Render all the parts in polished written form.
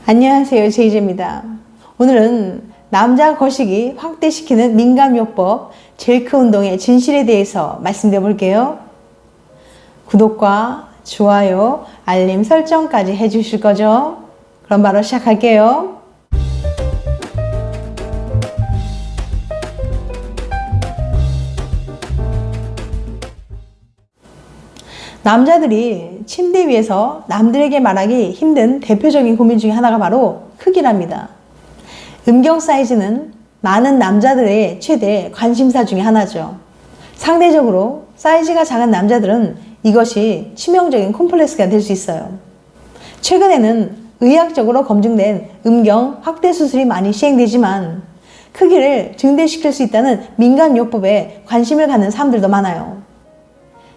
안녕하세요, 제이제입니다. 오늘은 남자 거시기 확대시키는 민감요법 젤크 운동의 진실에 대해서 말씀드려 볼게요. 구독과 좋아요, 알림 설정까지 해주실 거죠? 그럼 바로 시작할게요. 남자들이 침대 위에서 남들에게 말하기 힘든 대표적인 고민 중에 하나가 바로 크기랍니다. 음경 사이즈는 많은 남자들의 최대 관심사 중에 하나죠. 상대적으로 사이즈가 작은 남자들은 이것이 치명적인 콤플렉스가 될 수 있어요. 최근에는 의학적으로 검증된 음경 확대 수술이 많이 시행되지만 크기를 증대시킬 수 있다는 민간요법에 관심을 갖는 사람들도 많아요.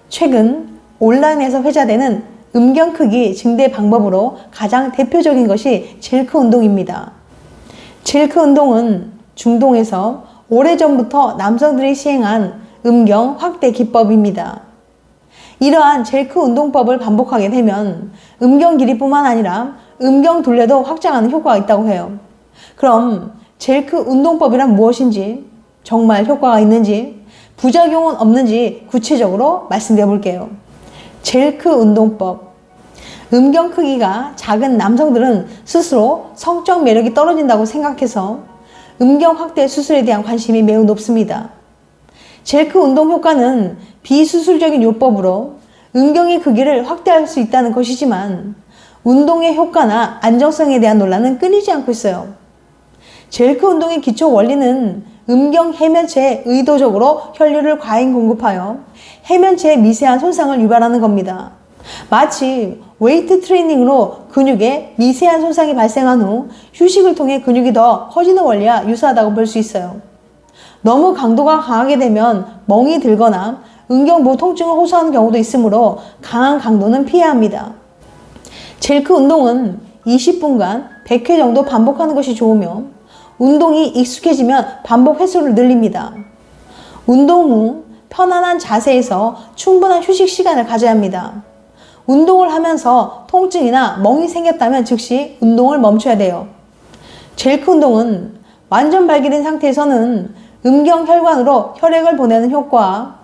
최근 온라인에서 회자되는 음경 크기 증대 방법으로 가장 대표적인 것이 젤크 운동입니다. 젤크 운동은 중동에서 오래전부터 남성들이 시행한 음경 확대 기법입니다. 이러한 젤크 운동법을 반복하게 되면 음경 길이뿐만 아니라 음경 둘레도 확장하는 효과가 있다고 해요. 그럼 젤크 운동법이란 무엇인지, 정말 효과가 있는지, 부작용은 없는지 구체적으로 말씀드려 볼게요. 젤크 운동법. 음경 크기가 작은 남성들은 스스로 성적 매력이 떨어진다고 생각해서 음경 확대 수술에 대한 관심이 매우 높습니다. 젤크 운동 효과는 비수술적인 요법으로 음경의 크기를 확대할 수 있다는 것이지만 운동의 효과나 안정성에 대한 논란은 끊이지 않고 있어요. 젤크 운동의 기초 원리는 음경 해면체에 의도적으로 혈류를 과잉 공급하여 해면체의 미세한 손상을 유발하는 겁니다. 마치 웨이트 트레이닝으로 근육에 미세한 손상이 발생한 후 휴식을 통해 근육이 더 커지는 원리와 유사하다고 볼 수 있어요. 너무 강도가 강하게 되면 멍이 들거나 음경부 통증을 호소하는 경우도 있으므로 강한 강도는 피해야 합니다. 젤크 운동은 20분간 100회 정도 반복하는 것이 좋으며 운동이 익숙해지면 반복 횟수를 늘립니다. 운동 후 편안한 자세에서 충분한 휴식 시간을 가져야 합니다. 운동을 하면서 통증이나 멍이 생겼다면 즉시 운동을 멈춰야 돼요. 젤크 운동은 완전 발기된 상태에서는 음경 혈관으로 혈액을 보내는 효과와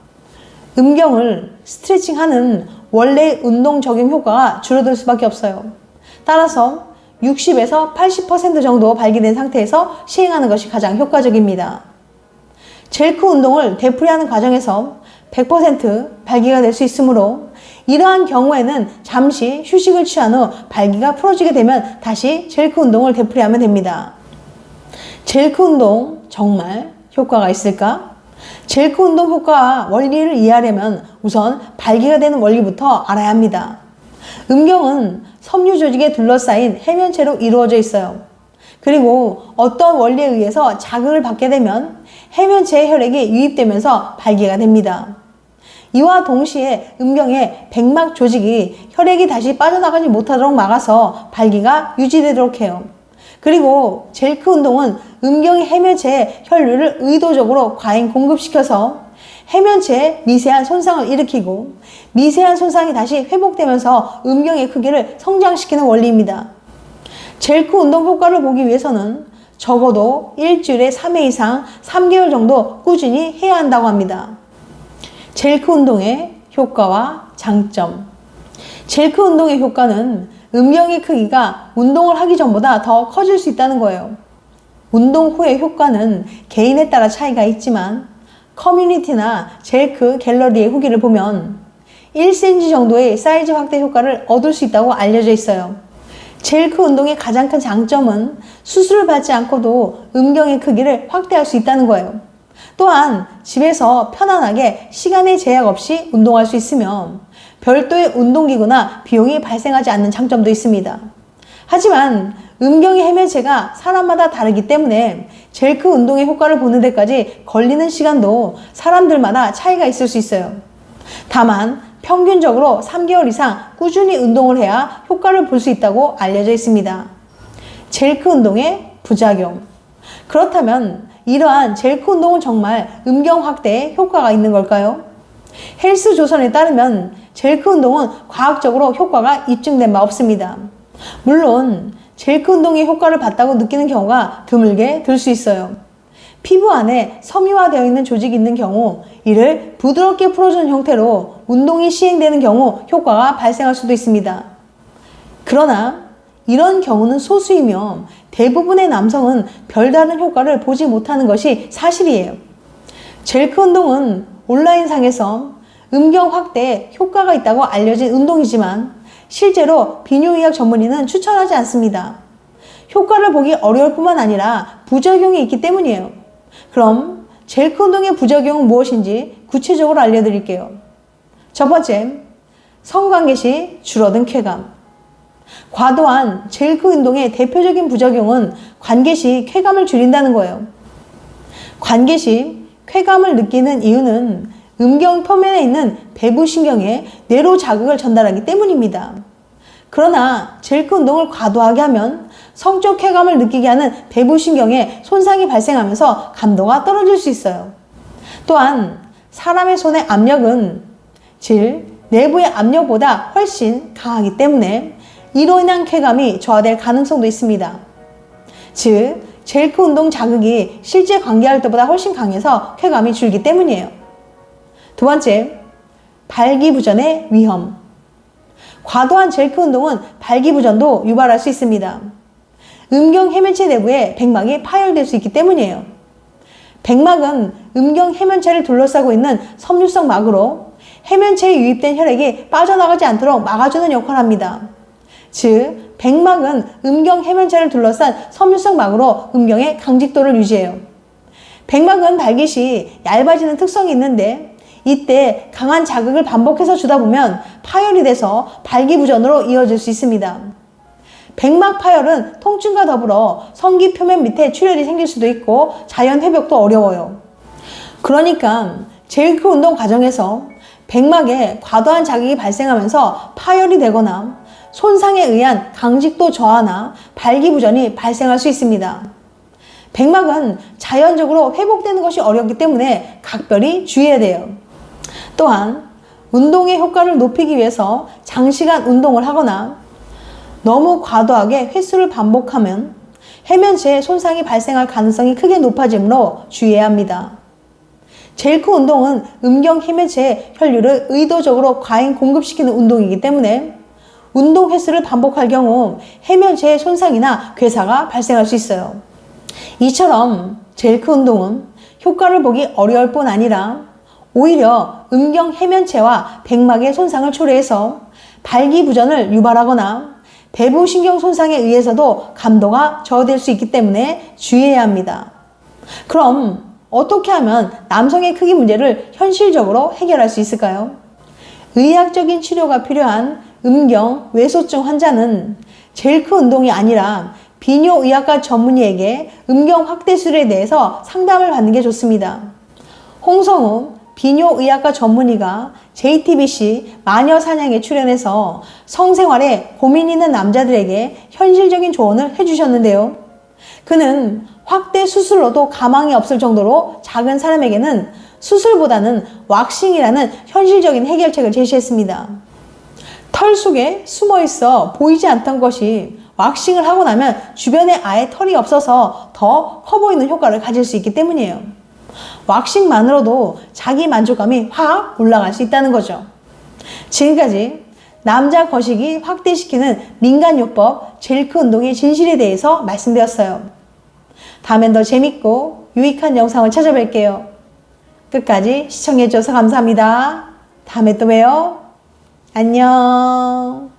음경을 스트레칭하는 원래의 운동 적용 효과가 줄어들 수밖에 없어요. 따라서 60에서 80% 정도 발기된 상태에서 시행하는 것이 가장 효과적입니다. 젤크 운동을 되풀이하는 과정에서 100% 발기가 될 수 있으므로 이러한 경우에는 잠시 휴식을 취한 후 발기가 풀어지게 되면 다시 젤크 운동을 되풀이하면 됩니다. 젤크 운동 정말 효과가 있을까? 젤크 운동 효과와 원리를 이해하려면 우선 발기가 되는 원리부터 알아야 합니다. 음경은 섬유 조직에 둘러싸인 해면체로 이루어져 있어요. 그리고 어떤 원리에 의해서 자극을 받게 되면 해면체의 혈액이 유입되면서 발기가 됩니다. 이와 동시에 음경의 백막 조직이 혈액이 다시 빠져나가지 못하도록 막아서 발기가 유지되도록 해요. 그리고 젤크 운동은 음경의 해면체에 혈류를 의도적으로 과잉 공급시켜서 해면체에 미세한 손상을 일으키고 미세한 손상이 다시 회복되면서 음경의 크기를 성장시키는 원리입니다. 젤크 운동 효과를 보기 위해서는 적어도 일주일에 3회 이상 3개월 정도 꾸준히 해야 한다고 합니다. 젤크 운동의 효과와 장점. 젤크 운동의 효과는 음경의 크기가 운동을 하기 전보다 더 커질 수 있다는 거예요. 운동 후의 효과는 개인에 따라 차이가 있지만 커뮤니티나 젤크 갤러리의 후기를 보면 1cm 정도의 사이즈 확대 효과를 얻을 수 있다고 알려져 있어요. 젤크 운동의 가장 큰 장점은 수술을 받지 않고도 음경의 크기를 확대할 수 있다는 거예요. 또한 집에서 편안하게 시간의 제약 없이 운동할 수 있으며 별도의 운동기구나 비용이 발생하지 않는 장점도 있습니다. 하지만 음경의 해면체가 사람마다 다르기 때문에 젤크 운동의 효과를 보는 데까지 걸리는 시간도 사람들마다 차이가 있을 수 있어요. 다만 평균적으로 3개월 이상 꾸준히 운동을 해야 효과를 볼 수 있다고 알려져 있습니다. 젤크 운동의 부작용. 그렇다면 이러한 젤크 운동은 정말 음경 확대에 효과가 있는 걸까요? 헬스조선에 따르면 젤크 운동은 과학적으로 효과가 입증된 바 없습니다. 물론 젤크 운동의 효과를 봤다고 느끼는 경우가 드물게 들 수 있어요. 피부 안에 섬유화되어 있는 조직이 있는 경우 이를 부드럽게 풀어주는 형태로 운동이 시행되는 경우 효과가 발생할 수도 있습니다. 그러나 이런 경우는 소수이며 대부분의 남성은 별다른 효과를 보지 못하는 것이 사실이에요. 젤크 운동은 온라인상에서 음경 확대에 효과가 있다고 알려진 운동이지만 실제로 비뇨의학 전문의는 추천하지 않습니다. 효과를 보기 어려울 뿐만 아니라 부작용이 있기 때문이에요. 그럼 젤크 운동의 부작용은 무엇인지 구체적으로 알려드릴게요. 첫 번째, 성관계 시 줄어든 쾌감. 과도한 젤크 운동의 대표적인 부작용은 관계 시 쾌감을 줄인다는 거예요. 관계 시 쾌감을 느끼는 이유는 음경 표면에 있는 배부신경에 뇌로 자극을 전달하기 때문입니다. 그러나 젤크 운동을 과도하게 하면 성적 쾌감을 느끼게 하는 배부신경에 손상이 발생하면서 감도가 떨어질 수 있어요. 또한 사람의 손의 압력은 내부의 압력보다 훨씬 강하기 때문에 이로 인한 쾌감이 저하될 가능성도 있습니다. 즉, 젤크 운동 자극이 실제 관계할 때보다 훨씬 강해서 쾌감이 줄기 때문이에요. 두 번째, 발기부전의 위험. 과도한 젤크 운동은 발기부전도 유발할 수 있습니다. 음경 해면체 내부에 백막이 파열될 수 있기 때문이에요. 백막은 음경 해면체를 둘러싸고 있는 섬유성 막으로 해면체에 유입된 혈액이 빠져나가지 않도록 막아주는 역할을 합니다. 즉, 백막은 음경 해면체를 둘러싼 섬유성 막으로 음경의 강직도를 유지해요. 백막은 발기 시 얇아지는 특성이 있는데 이때 강한 자극을 반복해서 주다 보면 파열이 돼서 발기부전으로 이어질 수 있습니다. 백막 파열은 통증과 더불어 성기 표면 밑에 출혈이 생길 수도 있고 자연 회복도 어려워요. 그러니까 젤크 운동 과정에서 백막에 과도한 자극이 발생하면서 파열이 되거나 손상에 의한 강직도 저하나 발기부전이 발생할 수 있습니다. 백막은 자연적으로 회복되는 것이 어렵기 때문에 각별히 주의해야 돼요. 또한 운동의 효과를 높이기 위해서 장시간 운동을 하거나 너무 과도하게 횟수를 반복하면 해면체에 손상이 발생할 가능성이 크게 높아지므로 주의해야 합니다. 젤크 운동은 음경 해면체에 혈류를 의도적으로 과잉 공급시키는 운동이기 때문에 운동 횟수를 반복할 경우 해면체의 손상이나 괴사가 발생할 수 있어요. 이처럼 젤크 운동은 효과를 보기 어려울 뿐 아니라 오히려 음경 해면체와 백막의 손상을 초래해서 발기부전을 유발하거나 배부신경 손상에 의해서도 감도가 저하될 수 있기 때문에 주의해야 합니다. 그럼 어떻게 하면 남성의 크기 문제를 현실적으로 해결할 수 있을까요? 의학적인 치료가 필요한 음경 외소증 환자는 젤크 운동이 아니라 비뇨의학과 전문의에게 음경 확대술에 대해서 상담을 받는 게 좋습니다. 홍성우 비뇨의학과 전문의가 JTBC 마녀 사냥에 출연해서 성생활에 고민 있는 남자들에게 현실적인 조언을 해주셨는데요. 그는 확대 수술로도 가망이 없을 정도로 작은 사람에게는 수술보다는 왁싱이라는 현실적인 해결책을 제시했습니다. 털 속에 숨어 있어 보이지 않던 것이 왁싱을 하고 나면 주변에 아예 털이 없어서 더 커 보이는 효과를 가질 수 있기 때문이에요. 왁싱만으로도 자기 만족감이 확 올라갈 수 있다는 거죠. 지금까지 남자 거시기 확대시키는 민간요법 젤크 운동의 진실에 대해서 말씀드렸어요. 다음엔 더 재밌고 유익한 영상을 찾아뵐게요. 끝까지 시청해주셔서 감사합니다. 다음에 또 봬요. 안녕.